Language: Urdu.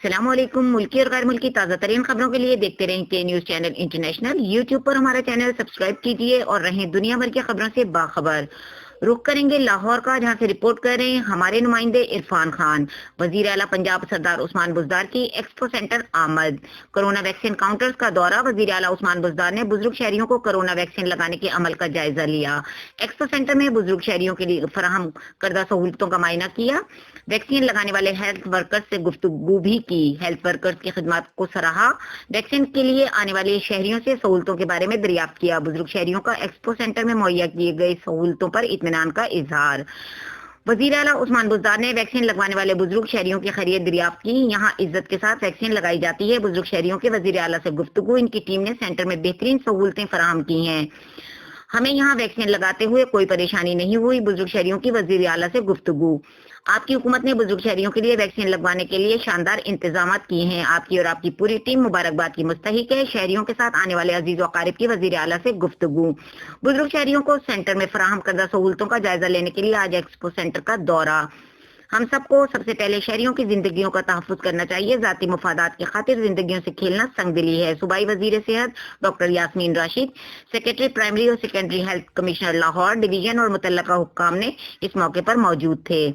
السلام علیکم۔ ملکی اور غیر ملکی تازہ ترین خبروں کے لیے دیکھتے رہیں کے نیوز چینل انٹرنیشنل۔ یوٹیوب پر ہمارا چینل سبسکرائب کیجیے اور رہیں دنیا بھر کی خبروں سے باخبر۔ رخ کریں گے لاہور کا، جہاں سے رپورٹ کر رہے ہیں ہمارے نمائندے عرفان خان۔ وزیر اعلیٰ پنجاب سردار عثمان بزدار کی ایکسپو سینٹر آمد۔ کرونا ویکسین کاؤنٹرز کا دورہ۔ وزیر اعلیٰ عثمان بزدار نے بزرگ شہریوں کو کرونا ویکسین لگانے کے عمل کا جائزہ لیا۔ ایکسپو سینٹر میں بزرگ شہریوں کے لیے فراہم کردہ سہولتوں کا معائنہ کیا۔ ویکسین لگانے والے ہیلتھ ورکرز سے گفتگو بھی کی۔ ہیلتھ ورکرز کی خدمات کو سراہا۔ ویکسین کے لیے آنے والے شہریوں سے سہولتوں کے بارے میں دریافت کیا۔ بزرگ شہریوں کا ایکسپو سینٹر میں مہیا کیے گئے سہولتوں پر اطمینان کا اظہار۔ وزیر اعلیٰ عثمان بزدار نے ویکسین لگوانے والے بزرگ شہریوں کی خیریت دریافت کی۔ یہاں عزت کے ساتھ ویکسین لگائی جاتی ہے۔ بزرگ شہریوں کے وزیر اعلیٰ سے گفتگو۔ ان کی ٹیم نے سینٹر میں بہترین سہولتیں فراہم کی ہیں۔ ہمیں یہاں ویکسین لگاتے ہوئے کوئی پریشانی نہیں ہوئی۔ بزرگ شہریوں کی وزیر اعلیٰ سے گفتگو۔ آپ کی حکومت نے بزرگ شہریوں کے لیے ویکسین لگوانے کے لیے شاندار انتظامات کیے ہیں۔ آپ کی اور آپ کی پوری ٹیم مبارکباد کی مستحق ہے۔ شہریوں کے ساتھ آنے والے عزیز و اقارب کی وزیر اعلیٰ سے گفتگو۔ بزرگ شہریوں کو سینٹر میں فراہم کردہ سہولتوں کا جائزہ لینے کے لیے آج ایکسپو سینٹر کا دورہ۔ ہم سب کو سب سے پہلے شہریوں کی زندگیوں کا تحفظ کرنا چاہیے۔ ذاتی مفادات کی خاطر زندگیوں سے کھیلنا سنگ دلی ہے۔ صوبائی وزیر صحت doctor Yasmin Rashid, secretary primary اور secondary health commissioner Lahore division اور متعلقہ حکام نے اس موقع پر موجود تھے۔